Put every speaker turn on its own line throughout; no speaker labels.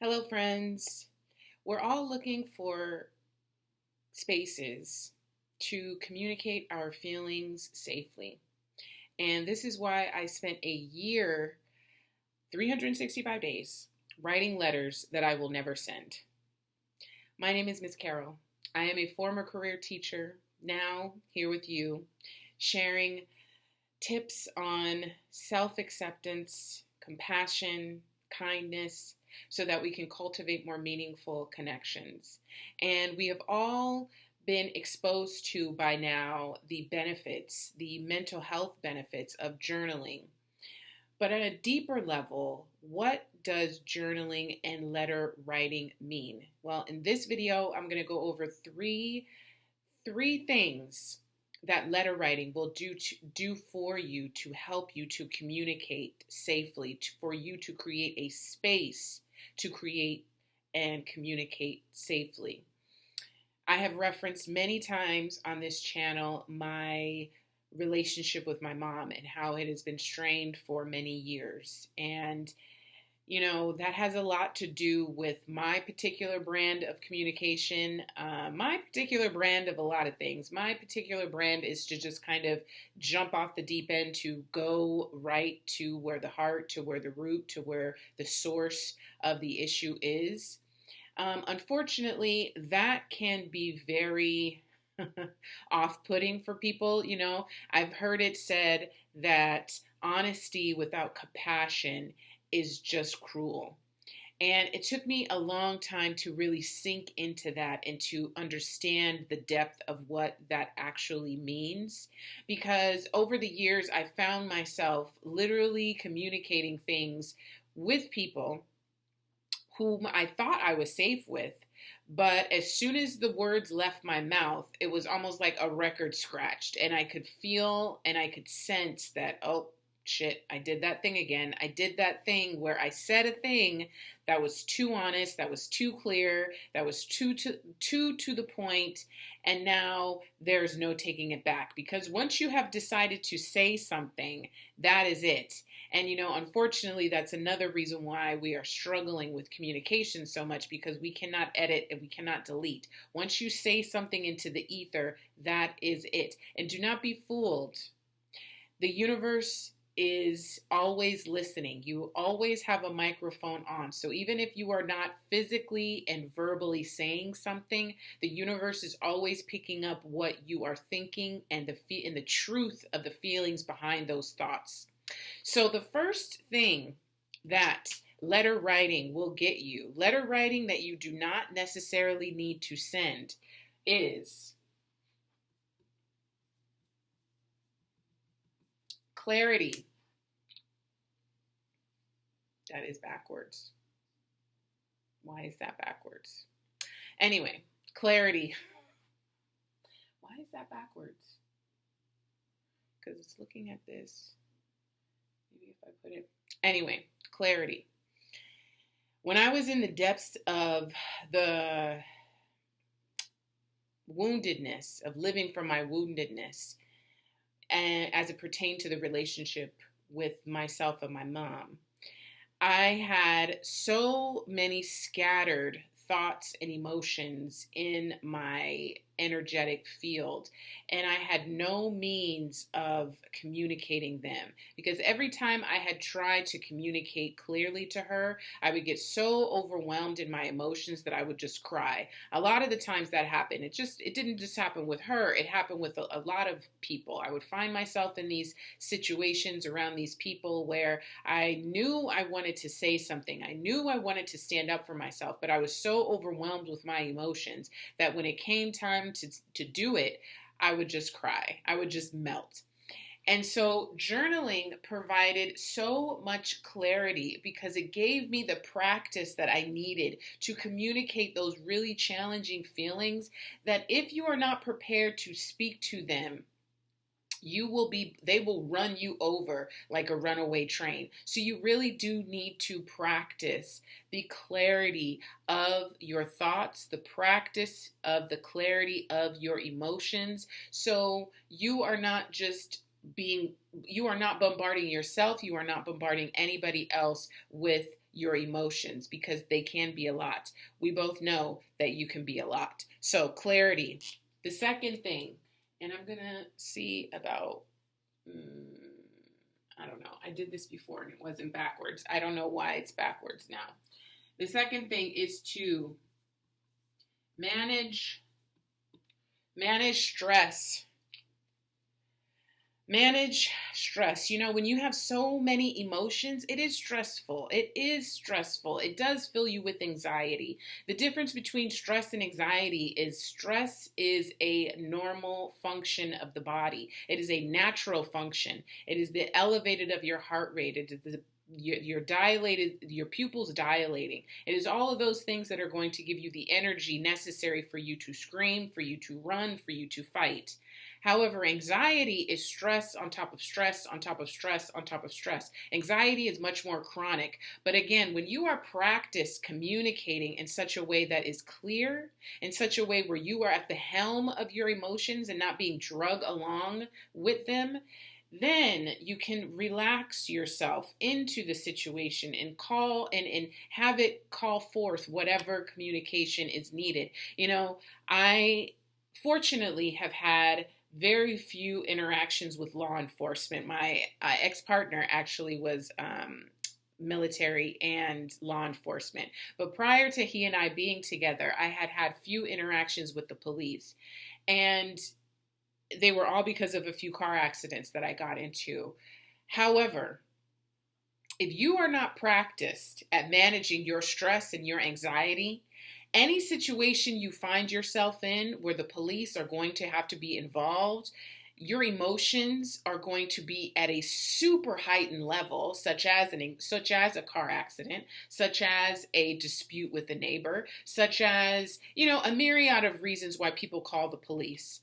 Hello, friends. We're all looking for spaces to communicate our feelings safely. And this is why I spent a year, 365 days, writing letters that I will never send. My name is Miss Carol. I am a former career teacher, now here with you, sharing tips on self acceptance, compassion, kindness, so that we can cultivate more meaningful connections. And we have all been exposed to by now the benefits, the mental health benefits of journaling. But at a deeper level, what does journaling and letter writing mean? Well, in this video, I'm going to go over three things that letter writing will do for you to help you to communicate safely, for you to create a space to create and communicate safely. I have referenced many times on this channel my relationship with my mom and how it has been strained for many years. And that has a lot to do with my particular brand of communication, my particular brand of a lot of things. My particular brand is to just kind of jump off the deep end, to go right to where the heart, to where the root, to where the source of the issue is. Unfortunately, that can be very off-putting for people. I've heard it said that honesty without compassion is just cruel. And it took me a long time to really sink into that and to understand the depth of what that actually means. Because over the years, I found myself literally communicating things with people whom I thought I was safe with. But as soon as the words left my mouth, it was almost like a record scratched. And I could feel and I could sense that, oh, shit, I did that thing again. I did that thing where I said a thing that was too honest, that was too clear, that was too to the point, and now there's no taking it back. Because once you have decided to say something, that is it. And unfortunately, that's another reason why we are struggling with communication so much, because we cannot edit and we cannot delete. Once you say something into the ether, that is it. And do not be fooled. The universe is always listening. You always have a microphone on. So even if you are not physically and verbally saying something, the universe is always picking up what you are thinking and the truth of the feelings behind those thoughts. So the first thing that letter writing will get you, letter writing that you do not necessarily need to send, is clarity. That is backwards. Why is that backwards? Anyway, clarity. Why is that backwards? Because it's looking at this. Maybe if I put it. Anyway, clarity. When I was in the depths of the woundedness, of living from my woundedness, and as it pertained to the relationship with myself and my mom, I had so many scattered thoughts and emotions in my energetic field, and I had no means of communicating them, because every time I had tried to communicate clearly to her, I would get so overwhelmed in my emotions that I would just cry. A lot of the times that happened. It didn't just happen with her, it happened with a lot of people. I would find myself in these situations around these people where I knew I wanted to say something. I knew I wanted to stand up for myself, but I was so overwhelmed with my emotions that when it came time to do it, I would just cry. I would just melt. And so journaling provided so much clarity because it gave me the practice that I needed to communicate those really challenging feelings that if you are not prepared to speak to them, they will run you over like a runaway train. So you really do need to practice the clarity of your thoughts, the practice of the clarity of your emotions. So you are not bombarding yourself, you are not bombarding anybody else with your emotions because they can be a lot. We both know that you can be a lot. So, clarity. The second thing, and I'm going to see about, I don't know. I did this before and it wasn't backwards. I don't know why it's backwards now. The second thing is to manage stress. Manage stress. You know, when you have so many emotions, it is stressful. It is stressful. It does fill you with anxiety. The difference between stress and anxiety is stress is a normal function of the body. It is a natural function. It is the elevated of your heart rate. It is your dilated, your pupils dilating. It is all of those things that are going to give you the energy necessary for you to scream, for you to run, for you to fight. However, anxiety is stress on top of stress on top of stress on top of stress. Anxiety is much more chronic. But again, when you are practiced communicating in such a way that is clear, in such a way where you are at the helm of your emotions and not being drug along with them, then you can relax yourself into the situation and call and have it call forth whatever communication is needed. You know, I fortunately have had very few interactions with law enforcement. My ex-partner actually was military and law enforcement. But prior to he and I being together, I had had few interactions with the police. And they were all because of a few car accidents that I got into. However, if you are not practiced at managing your stress and your anxiety, any situation you find yourself in where the police are going to have to be involved, your emotions are going to be at a super heightened level, such as a car accident, such as a dispute with a neighbor, such as, you know, a myriad of reasons why people call the police.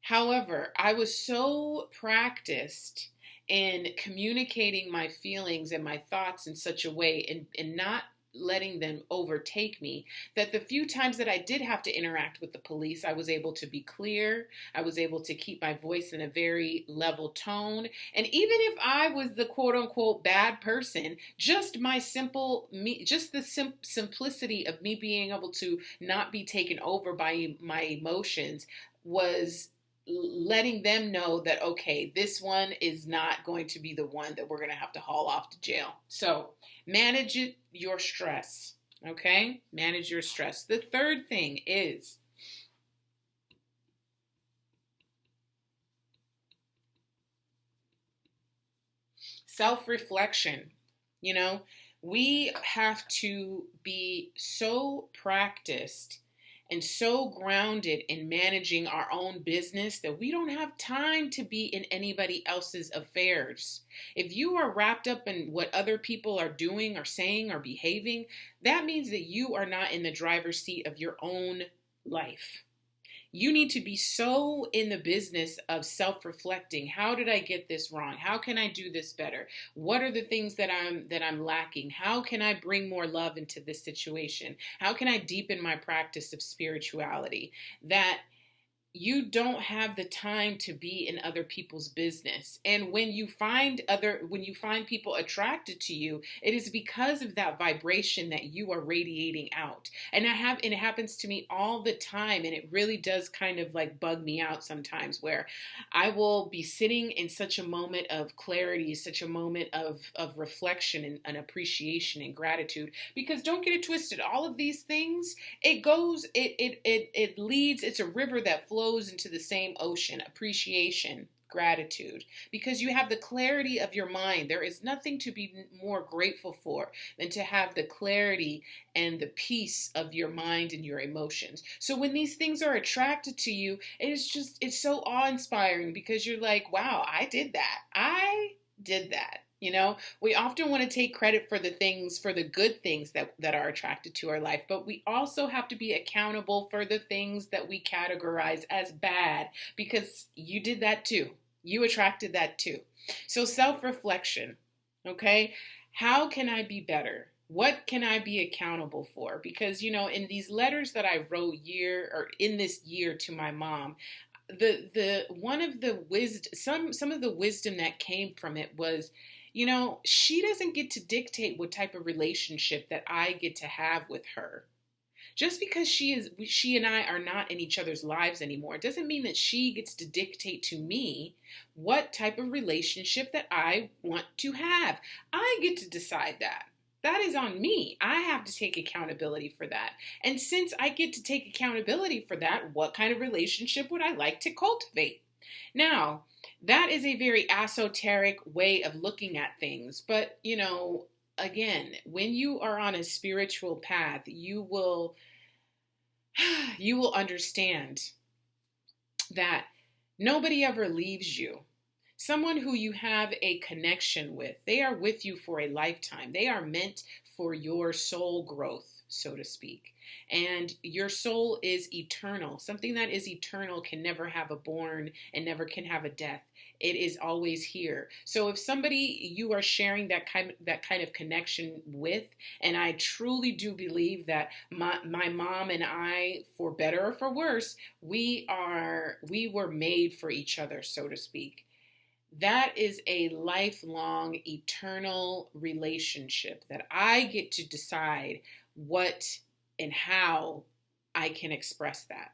However, I was so practiced in communicating my feelings and my thoughts in such a way and not letting them overtake me, that the few times that I did have to interact with the police, I was able to be clear. I was able to keep my voice in a very level tone. And even if I was the quote unquote bad person, just my simple me, just the simplicity of me being able to not be taken over by my emotions was letting them know that, okay, this one is not going to be the one that we're going to have to haul off to jail. So manage your stress, okay? Manage your stress. The third thing is self-reflection. You know, we have to be so practiced and so grounded in managing our own business that we don't have time to be in anybody else's affairs. If you are wrapped up in what other people are doing or saying or behaving, that means that you are not in the driver's seat of your own life. You need to be so in the business of self-reflecting. How did I get this wrong? How can I do this better? What are the things that I'm lacking? How can I bring more love into this situation? How can I deepen my practice of spirituality? That you don't have the time to be in other people's business. And when you find people attracted to you, it is because of that vibration that you are radiating out. And it happens to me all the time. And it really does kind of like bug me out sometimes, where I will be sitting in such a moment of clarity, such a moment of reflection and appreciation and gratitude. Because don't get it twisted, all of these things, it leads, it's a river that flows into the same ocean. Appreciation, gratitude, because you have the clarity of your mind. There is nothing to be more grateful for than to have the clarity and the peace of your mind and your emotions. So when these things are attracted to you, it's so awe-inspiring, because you're like, wow, I did that. You know, we often want to take credit for the good things that are attracted to our life, but we also have to be accountable for the things that we categorize as bad, because you did that too. You attracted that too. So self-reflection, okay? How can I be better? What can I be accountable for? Because, you know, in these letters that I wrote in this year to my mom, some of the wisdom that came from it was, She doesn't get to dictate what type of relationship that I get to have with her. Just because she and I are not in each other's lives anymore doesn't mean that she gets to dictate to me what type of relationship that I want to have. I get to decide that. That is on me. I have to take accountability for that. And since I get to take accountability for that, what kind of relationship would I like to cultivate? Now, that is a very esoteric way of looking at things, but again, when you are on a spiritual path, you will understand that nobody ever leaves you. Someone who you have a connection with, they are with you for a lifetime. They are meant for your soul growth, so to speak. And your soul is eternal. Something that is eternal can never have a born and never can have a death. It is always here. So if somebody you are sharing that kind of connection with, and I truly do believe that my mom and I, for better or for worse, we were made for each other, so to speak. That is a lifelong, eternal relationship that I get to decide what and how I can express that.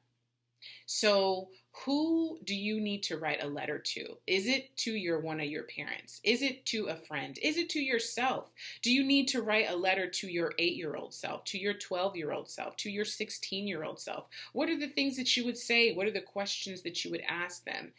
So, who do you need to write a letter to? Is it to one of your parents? Is it to a friend? Is it to yourself? Do you need to write a letter to your 8-year-old self, to your 12-year-old self, to your 16-year-old self? What are the things that you would say? What are the questions that you would ask them?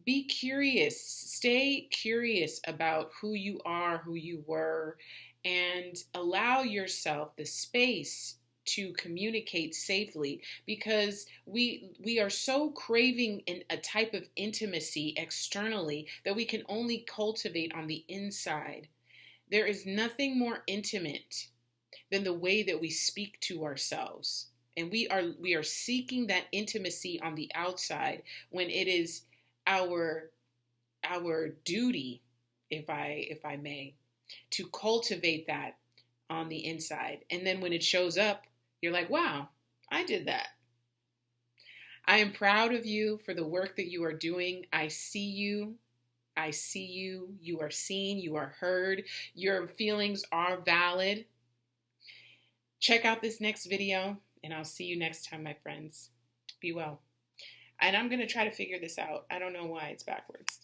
Be curious. Stay curious about who you are, who you were, and allow yourself the space to communicate safely, because we are so craving a type of intimacy externally that we can only cultivate on the inside. There is nothing more intimate than the way that we speak to ourselves. And we are seeking that intimacy on the outside when it is our duty, if I may, to cultivate that on the inside. And then when it shows up, you're like, wow, I did that. I am proud of you for the work that you are doing. I see you. I see you. You are seen. You are heard. Your feelings are valid. Check out this next video, and I'll see you next time, my friends. Be well. And I'm going to try to figure this out. I don't know why it's backwards.